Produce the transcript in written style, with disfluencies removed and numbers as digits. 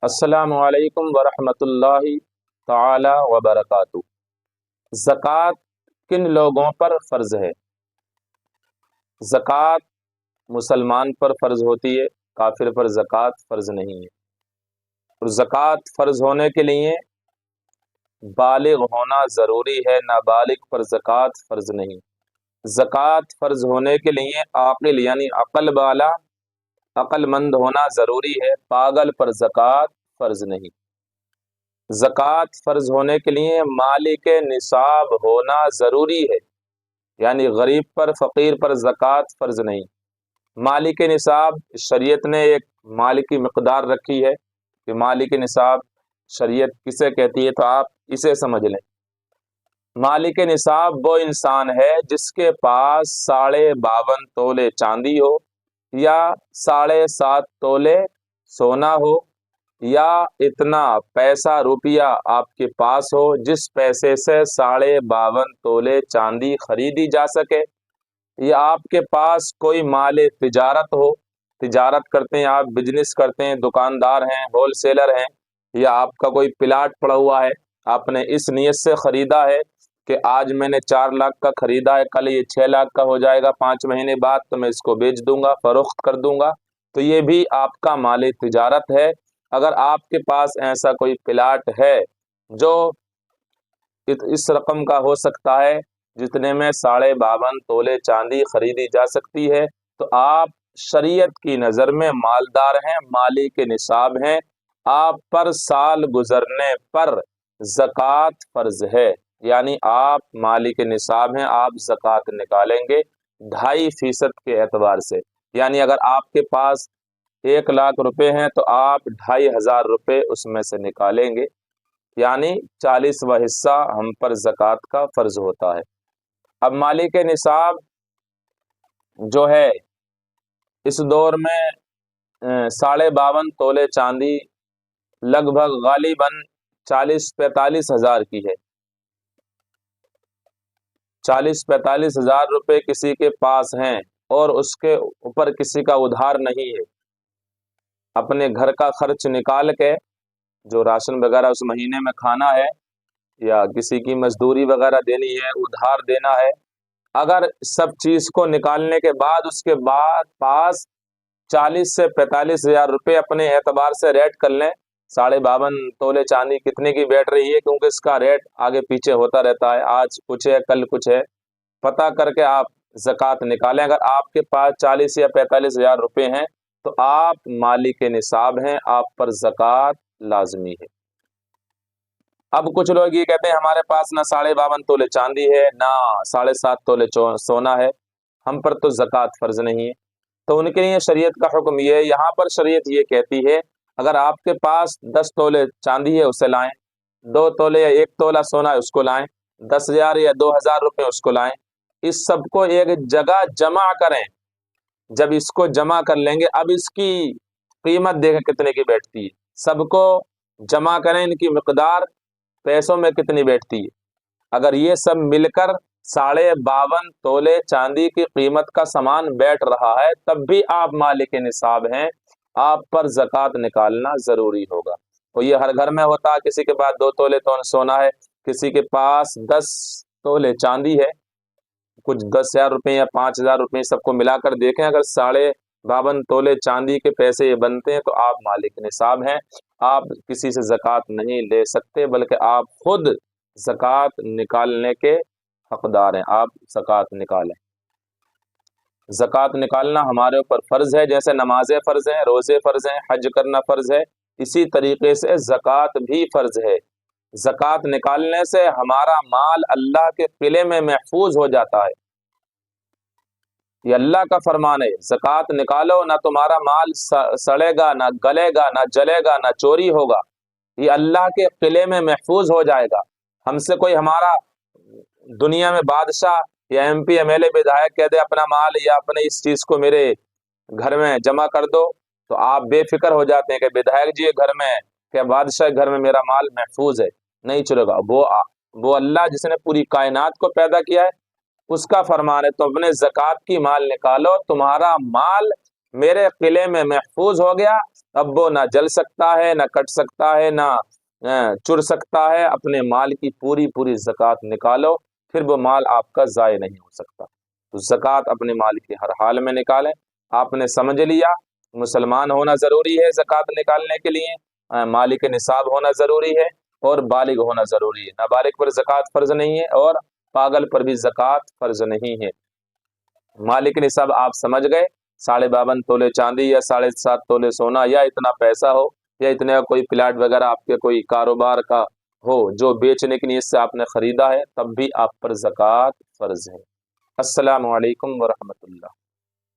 السلام علیکم ورحمۃ اللہ تعالی وبرکاتہ۔ زکوٰۃ کن لوگوں پر فرض ہے؟ زکوٰۃ مسلمان پر فرض ہوتی ہے، کافر پر زکوٰۃ فرض نہیں ہے۔ اور زکوٰۃ فرض ہونے کے لیے بالغ ہونا ضروری ہے، نابالغ پر زکوٰۃ فرض نہیں۔ زکوٰۃ فرض ہونے کے لیے عاقل یعنی عقل والا، عقل مند ہونا ضروری ہے، پاگل پر زکوٰۃ فرض نہیں۔ زکوٰۃ فرض ہونے کے لیے مالک نصاب ہونا ضروری ہے، یعنی غریب پر فقیر پر زکوٰۃ فرض نہیں۔ مالک نصاب شریعت نے ایک مال کی مقدار رکھی ہے کہ مالک نصاب شریعت کسے کہتی ہے، تو آپ اسے سمجھ لیں۔ مالک نصاب وہ انسان ہے جس کے پاس 52.5 تولے چاندی ہو، یا 7.5 تولے سونا ہو، یا اتنا پیسہ روپیہ آپ کے پاس ہو جس پیسے سے 52.5 تولے چاندی خریدی جا سکے، یا آپ کے پاس کوئی مال تجارت ہو، تجارت کرتے ہیں آپ، بزنس کرتے ہیں، دکاندار ہیں، ہول سیلر ہیں، یا آپ کا کوئی پلاٹ پڑا ہوا ہے، آپ نے اس نیت سے خریدا ہے کہ آج میں نے 4 لاکھ کا خریدا ہے، کل یہ 6 لاکھ کا ہو جائے گا، 5 مہینے بعد تو میں اس کو بیچ دوں گا، فروخت کر دوں گا، تو یہ بھی آپ کا مال تجارت ہے۔ اگر آپ کے پاس ایسا کوئی پلاٹ ہے جو اس رقم کا ہو سکتا ہے جتنے میں 52.5 تولے چاندی خریدی جا سکتی ہے، تو آپ شریعت کی نظر میں مالدار ہیں، مالی کے نصاب ہیں، آپ پر سال گزرنے پر زکوٰۃ فرض ہے، یعنی آپ مالی کے نصاب ہیں، آپ زکوٰۃ نکالیں گے 2.5% کے اعتبار سے، یعنی اگر آپ کے پاس 1 لاکھ روپے ہیں تو آپ 2,500 روپے اس میں سے نکالیں گے، یعنی 40واں حصہ ہم پر زکوٰۃ کا فرض ہوتا ہے۔ اب مالک نصاب جو ہے اس دور میں 52.5 تولے چاندی لگ بھگ غالباً 40-45 ہزار کی ہے۔ 40-45 ہزار روپے کسی کے پاس ہیں اور اس کے اوپر کسی کا ادھار نہیں ہے، اپنے گھر کا خرچ نکال کے جو راشن وغیرہ اس مہینے میں کھانا ہے، یا کسی کی مزدوری وغیرہ دینی ہے، ادھار دینا ہے، اگر سب چیز کو نکالنے کے بعد اس کے بعد پاس 40 سے 45 ہزار روپے اپنے اعتبار سے ریٹ کر لیں، 52.5 تولے چاندی کتنے کی بیٹھ رہی ہے، کیونکہ اس کا ریٹ آگے پیچھے ہوتا رہتا ہے، آج کچھ ہے کل کچھ ہے، پتہ کر کے آپ زکوٰۃ نکالیں۔ اگر آپ کے پاس 40 یا 45 ہزار روپے ہیں تو آپ مالک نصاب ہیں، آپ پر زکوٰۃ لازمی ہے۔ اب کچھ لوگ یہ کہتے ہیں ہمارے پاس نہ 52.5 تولے چاندی ہے، نہ 7.5 تولے سونا ہے، ہم پر تو زکوٰۃ فرض نہیں ہے۔ تو ان کے لیے شریعت کا حکم یہ ہے، یہاں پر شریعت یہ کہتی ہے اگر آپ کے پاس 10 تولے چاندی ہے اسے لائیں، 2 تولے یا 1 تولہ سونا ہے اس کو لائیں، 10,000 یا 2,000 روپے اس کو لائیں، اس سب کو ایک جگہ جمع کریں۔ جب اس کو جمع کر لیں گے اب اس کی قیمت دیکھیں کتنے کی بیٹھتی ہے، سب کو جمع کریں، ان کی مقدار پیسوں میں کتنی بیٹھتی ہے۔ اگر یہ سب مل کر 52.5 تولے چاندی کی قیمت کا سامان بیٹھ رہا ہے تب بھی آپ مالک نصاب ہیں، آپ پر زکوٰۃ نکالنا ضروری ہوگا۔ اور یہ ہر گھر میں ہوتا ہے، کسی کے پاس 2 تولے سونا ہے، کسی کے پاس 10 تولے چاندی ہے، کچھ 10,000 روپے یا 5,000 روپے سب کو ملا کر دیکھیں، اگر 52.5 تولے چاندی کے پیسے یہ بنتے ہیں تو آپ مالک نصاب ہیں، آپ کسی سے زکوٰۃ نہیں لے سکتے بلکہ آپ خود زکوٰۃ نکالنے کے حقدار ہیں، آپ زکوٰۃ نکالیں۔ زکوٰۃ نکالنا ہمارے اوپر فرض ہے، جیسے نمازیں فرض ہیں، روزے فرض ہیں، حج کرنا فرض ہے، اسی طریقے سے زکوٰۃ بھی فرض ہے۔ زکوٰۃ نکالنے سے ہمارا مال اللہ کے قلعے میں محفوظ ہو جاتا ہے، یہ اللہ کا فرمان ہے، زکوٰۃ نکالو، نہ تمہارا مال سڑے گا، نہ گلے گا، نہ جلے گا، نہ چوری ہوگا، یہ اللہ کے قلعے میں محفوظ ہو جائے گا۔ ہم سے کوئی ہمارا دنیا میں بادشاہ یا M P M L A ودھایک کہہ دے اپنا مال یا اپنے اس چیز کو میرے گھر میں جمع کر دو، تو آپ بے فکر ہو جاتے ہیں کہ ودھایک جی گھر میں، کہ بادشاہ گھر میں میرا مال محفوظ ہے، نہیں چلے گا۔ وہ اللہ جس نے پوری کائنات کو پیدا کیا ہے اس کا فرمان ہے، تو اپنے زکوٰۃ کی مال نکالو، تمہارا مال میرے قلعے میں محفوظ ہو گیا، اب وہ نہ جل سکتا ہے، نہ کٹ سکتا ہے، نہ چر سکتا ہے۔ اپنے مال کی پوری پوری زکوٰۃ نکالو، پھر وہ مال آپ کا ضائع نہیں ہو سکتا۔ تو زکوٰۃ اپنے مال کی ہر حال میں نکالیں۔ آپ نے سمجھ لیا مسلمان ہونا ضروری ہے زکوٰۃ نکالنے کے لیے، مالک نصاب ہونا ضروری ہے، اور بالغ ہونا ضروری ہے۔ نابالغ پر زکوٰۃ فرض نہیں ہے، اور پاگل پر بھی زکوٰۃ فرض نہیں ہے۔ مالک نصاب آپ سمجھ گئے، 52.5 تولے چاندی یا 7.5 تولے سونا، یا اتنا پیسہ ہو، یا اتنے کا کوئی پلاٹ وغیرہ آپ کے کوئی کاروبار کا ہو جو بیچنے کی نیت سے آپ نے خریدا ہے، تب بھی آپ پر زکوٰۃ فرض ہے۔ السلام علیکم ورحمۃ اللہ۔